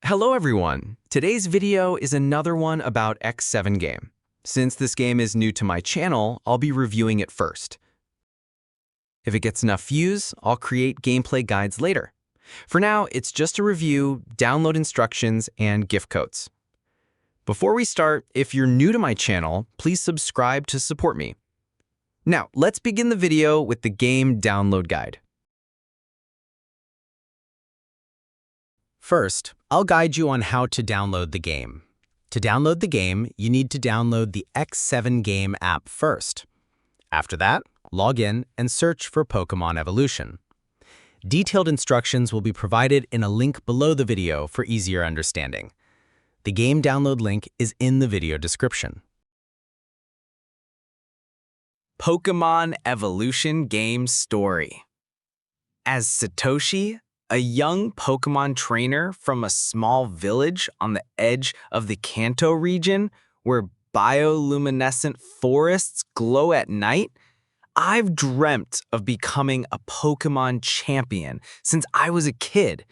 Hello everyone! Today's video is another one about X7 game. Since this game is new to my channel, I'll be reviewing it first. If it gets enough views, I'll create gameplay guides later. For now, it's just a review, download instructions, and gift codes. Before we start, if you're new to my channel, please subscribe to support me. Now, let's begin the video with the game download guide. First, I'll guide you on how to download the game. To download the game, you need to download the X7 Game app first. After that, log in and search for Pokémon Evolution. Detailed instructions will be provided in a link below the video for easier understanding. The game download link is in the video description. Pokémon Evolution Game Story. As Satoshi, a young Pokémon trainer from a small village on the edge of the Kanto region where bioluminescent forests glow at night, I've dreamt of becoming a Pokémon champion since I was a kid,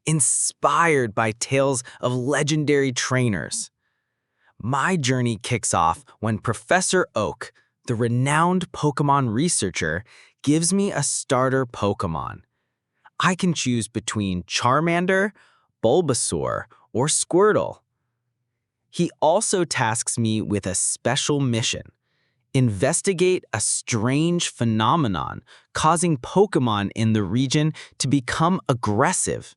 inspired by tales of legendary trainers. My journey kicks off when Professor Oak, the renowned Pokémon researcher, gives me a starter Pokémon. I can choose between Charmander, Bulbasaur, or Squirtle. He also tasks me with a special mission: investigate a strange phenomenon causing Pokémon in the region to become aggressive.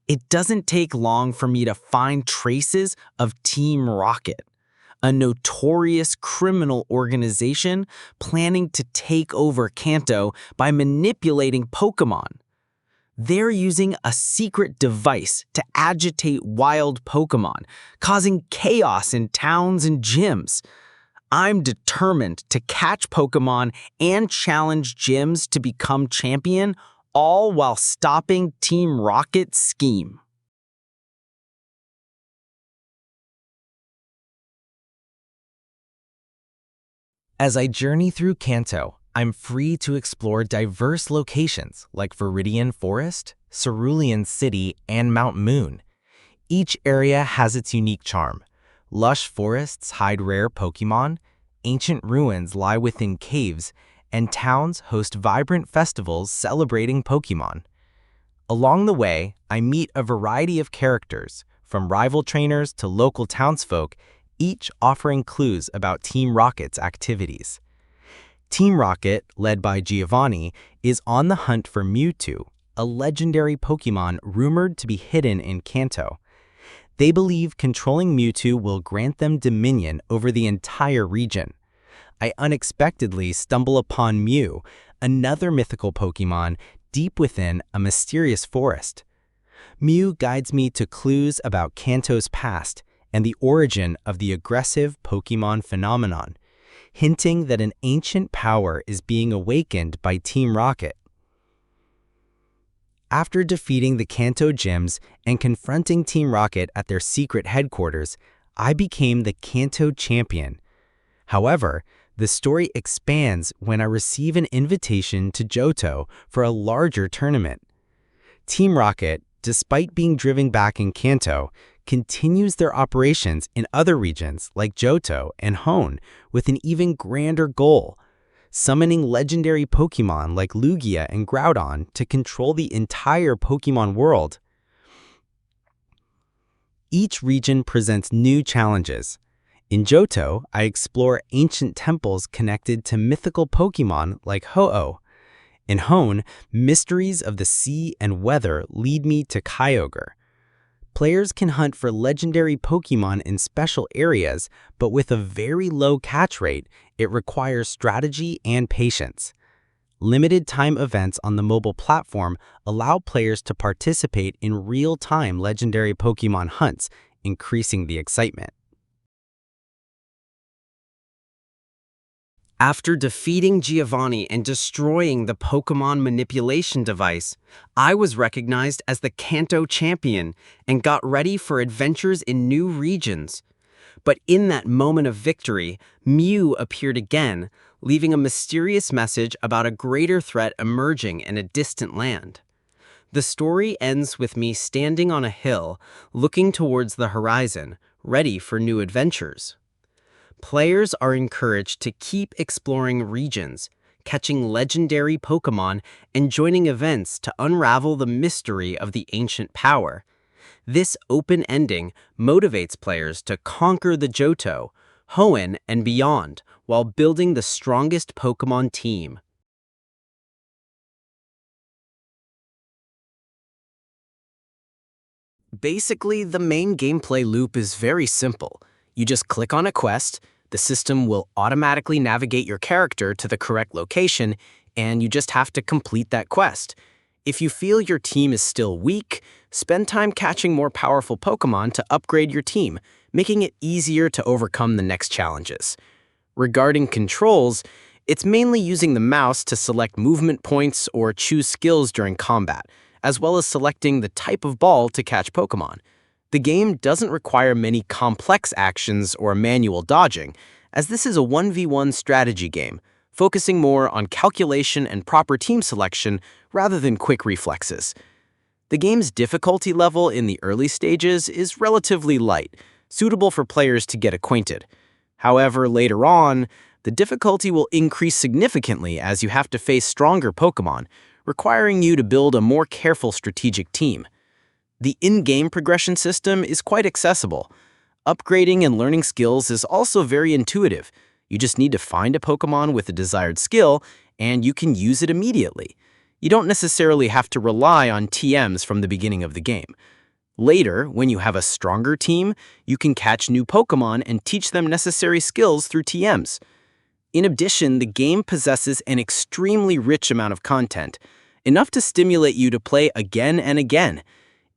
It doesn't take long for me to find traces of Team Rocket, a notorious criminal organization planning to take over Kanto by manipulating Pokémon. They're using a secret device to agitate wild Pokémon, causing chaos in towns and gyms. I'm determined to catch Pokémon and challenge gyms to become champion, all while stopping Team Rocket's scheme. As I journey through Kanto, I'm free to explore diverse locations like Viridian Forest, Cerulean City, and Mount Moon. Each area has its unique charm. Lush forests hide rare Pokémon, ancient ruins lie within caves, and towns host vibrant festivals celebrating Pokémon. Along the way, I meet a variety of characters, from rival trainers to local townsfolk, each offering clues about Team Rocket's activities. Team Rocket, led by Giovanni, is on the hunt for Mewtwo, a legendary Pokémon rumored to be hidden in Kanto. They believe controlling Mewtwo will grant them dominion over the entire region. I unexpectedly stumble upon Mew, another mythical Pokémon deep within a mysterious forest. Mew guides me to clues about Kanto's past and the origin of the aggressive Pokémon phenomenon, hinting that an ancient power is being awakened by Team Rocket. After defeating the Kanto gyms and confronting Team Rocket at their secret headquarters, I became the Kanto champion. However, the story expands when I receive an invitation to Johto for a larger tournament. Team Rocket, despite being driven back in Kanto, continues their operations in other regions like Johto and Hoenn with an even grander goal: summoning legendary Pokémon like Lugia and Groudon to control the entire Pokémon world. Each region presents new challenges. In Johto, I explore ancient temples connected to mythical Pokémon like Ho-Oh. In Hoenn, mysteries of the sea and weather lead me to Kyogre. Players can hunt for legendary Pokémon in special areas, but with a very low catch rate, it requires strategy and patience. Limited-time events on the mobile platform allow players to participate in real-time legendary Pokémon hunts, increasing the excitement. After defeating Giovanni and destroying the Pokémon manipulation device, I was recognized as the Kanto champion and got ready for adventures in new regions. But in that moment of victory, Mew appeared again, leaving a mysterious message about a greater threat emerging in a distant land. The story ends with me standing on a hill, looking towards the horizon, ready for new adventures. Players are encouraged to keep exploring regions, catching legendary Pokémon, and joining events to unravel the mystery of the ancient power. This open ending motivates players to conquer the Johto, Hoenn, and beyond, while building the strongest Pokémon team. Basically, the main gameplay loop is very simple. You just click on a quest, the system will automatically navigate your character to the correct location, and you just have to complete that quest. If you feel your team is still weak, spend time catching more powerful Pokémon to upgrade your team, making it easier to overcome the next challenges. Regarding controls, it's mainly using the mouse to select movement points or choose skills during combat, as well as selecting the type of ball to catch Pokémon. The game doesn't require many complex actions or manual dodging, as this is a 1v1 strategy game, focusing more on calculation and proper team selection rather than quick reflexes. The game's difficulty level in the early stages is relatively light, suitable for players to get acquainted. However, later on, the difficulty will increase significantly as you have to face stronger Pokémon, requiring you to build a more careful strategic team. The in-game progression system is quite accessible. Upgrading and learning skills is also very intuitive. You just need to find a Pokémon with a desired skill, and you can use it immediately. You don't necessarily have to rely on TMs from the beginning of the game. Later, when you have a stronger team, you can catch new Pokémon and teach them necessary skills through TMs. In addition, the game possesses an extremely rich amount of content, enough to stimulate you to play again and again.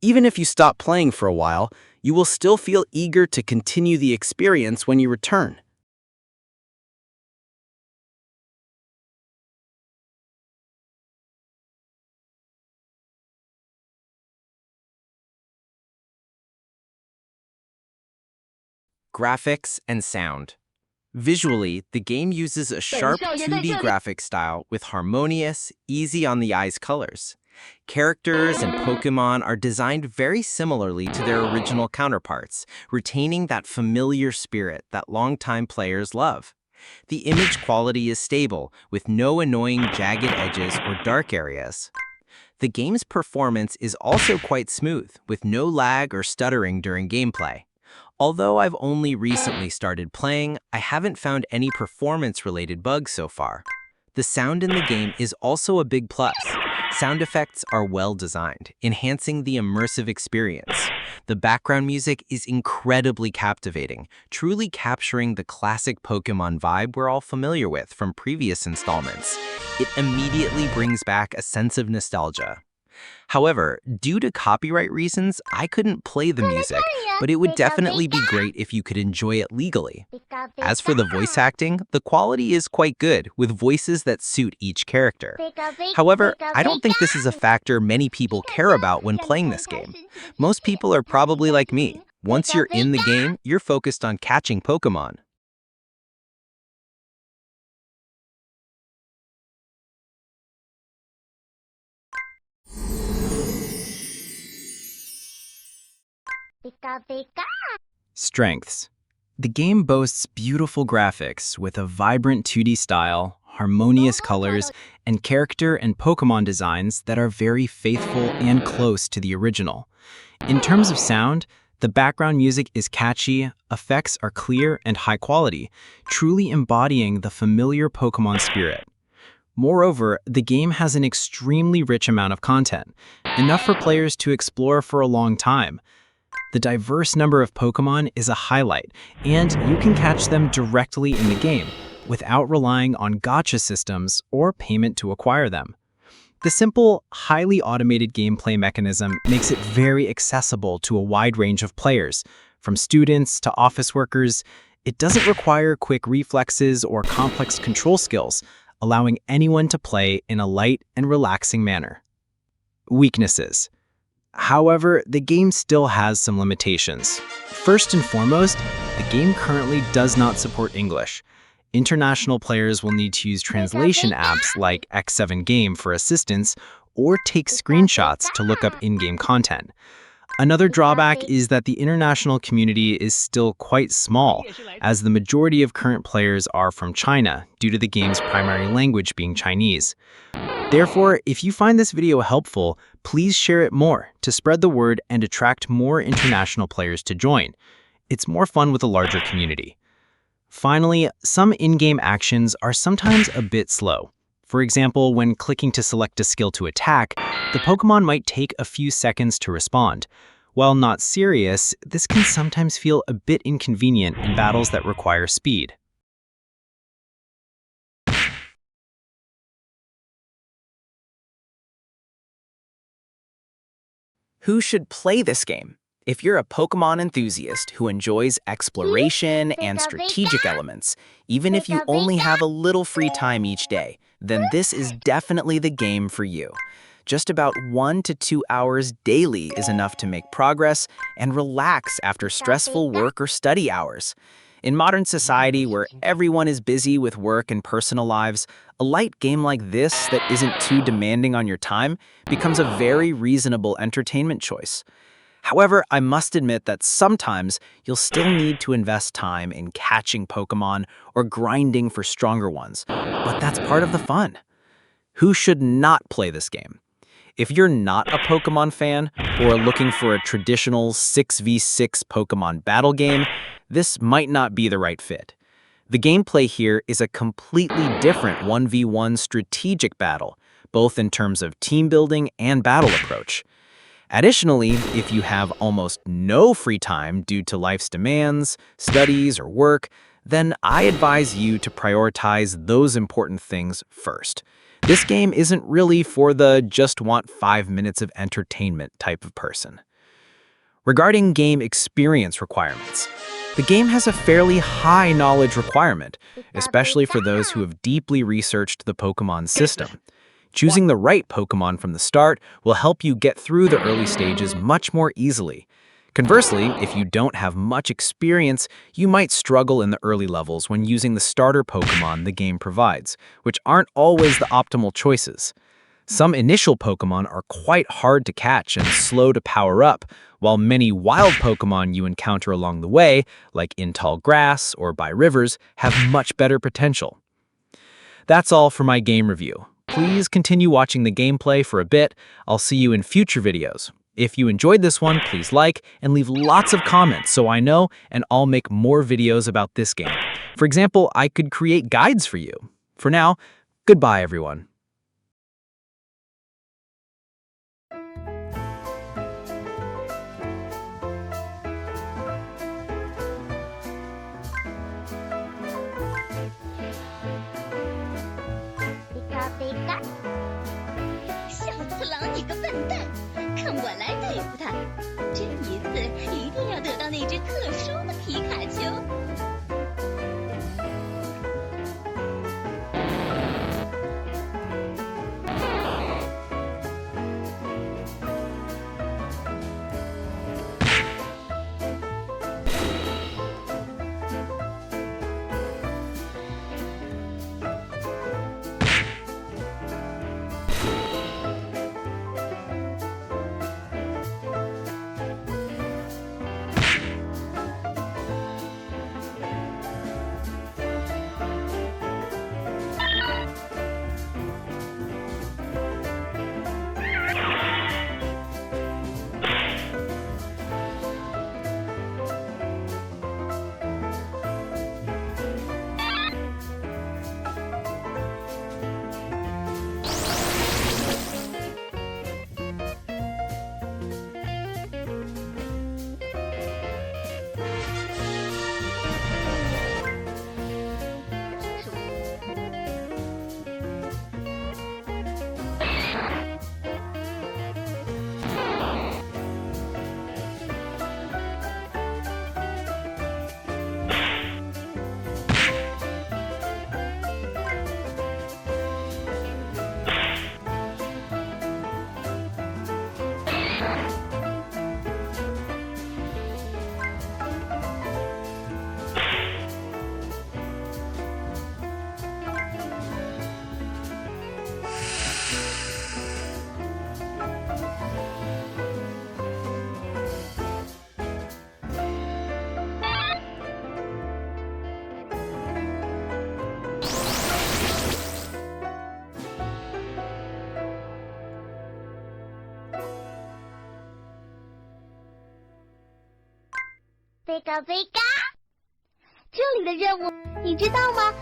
Even if you stop playing for a while, you will still feel eager to continue the experience when you return. Graphics and sound. Visually, the game uses a sharp 2D graphic style with harmonious, easy-on-the-eyes colors. Characters and Pokémon are designed very similarly to their original counterparts, retaining that familiar spirit that longtime players love. The image quality is stable, with no annoying jagged edges or dark areas. The game's performance is also quite smooth, with no lag or stuttering during gameplay. Although I've only recently started playing, I haven't found any performance-related bugs so far. The sound in the game is also a big plus. Sound effects are well designed, enhancing the immersive experience. The background music is incredibly captivating, truly capturing the classic Pokémon vibe we're all familiar with from previous installments. It immediately brings back a sense of nostalgia. However, due to copyright reasons, I couldn't play the music, but it would definitely be great if you could enjoy it legally. As for the voice acting, the quality is quite good, with voices that suit each character. However, I don't think this is a factor many people care about when playing this game. Most people are probably like me. Once you're in the game, you're focused on catching Pokémon. Strengths. The game boasts beautiful graphics with a vibrant 2D style, harmonious colors, and character and Pokémon designs that are very faithful and close to the original. In terms of sound, the background music is catchy, effects are clear and high quality, truly embodying the familiar Pokémon spirit. Moreover, the game has an extremely rich amount of content, enough for players to explore for a long time. The diverse number of Pokémon is a highlight, and you can catch them directly in the game, without relying on gacha systems or payment to acquire them. The simple, highly automated gameplay mechanism makes it very accessible to a wide range of players, from students to office workers. It doesn't require quick reflexes or complex control skills, allowing anyone to play in a light and relaxing manner. Weaknesses. However, the game still has some limitations. First and foremost, the game currently does not support English. International players will need to use translation apps like X7 Game for assistance, or take screenshots to look up in-game content. Another drawback is that the international community is still quite small, as the majority of current players are from China due to the game's primary language being Chinese. Therefore, if you find this video helpful, please share it more to spread the word and attract more international players to join. It's more fun with a larger community. Finally, some in-game actions are sometimes a bit slow. For example, when clicking to select a skill to attack, the Pokémon might take a few seconds to respond. While not serious, this can sometimes feel a bit inconvenient in battles that require speed. Who should play this game? If you're a Pokémon enthusiast who enjoys exploration and strategic elements, even if you only have a little free time each day, then this is definitely the game for you. Just about 1 to 2 hours daily is enough to make progress and relax after stressful work or study hours. In modern society, where everyone is busy with work and personal lives, a light game like this that isn't too demanding on your time becomes a very reasonable entertainment choice. However, I must admit that sometimes you'll still need to invest time in catching Pokémon or grinding for stronger ones, but that's part of the fun. Who should not play this game? If you're not a Pokémon fan or looking for a traditional 6v6 Pokémon battle game, this might not be the right fit. The gameplay here is a completely different 1v1 strategic battle, both in terms of team building and battle approach. Additionally, if you have almost no free time due to life's demands, studies, or work, then I advise you to prioritize those important things first. This game isn't really for the just want 5 minutes of entertainment type of person. Regarding game experience requirements, the game has a fairly high knowledge requirement, especially for those who have deeply researched the Pokémon system. Choosing the right Pokémon from the start will help you get through the early stages much more easily. Conversely, if you don't have much experience, you might struggle in the early levels when using the starter Pokémon the game provides, which aren't always the optimal choices. Some initial Pokémon are quite hard to catch and slow to power up, while many wild Pokémon you encounter along the way, like in tall grass or by rivers, have much better potential. That's all for my game review. Please continue watching the gameplay for a bit. I'll see you in future videos. If you enjoyed this one, please like and leave lots of comments so I know, and I'll make more videos about this game. For example, I could create guides for you. For now, goodbye everyone. Pika. 小次郎，你个笨蛋，看我来对付他！这一次一定要得到那只特殊的皮卡丘。贝嘎贝嘎，这里的任务你知道吗？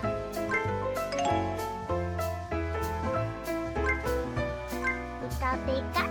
贝嘎贝嘎。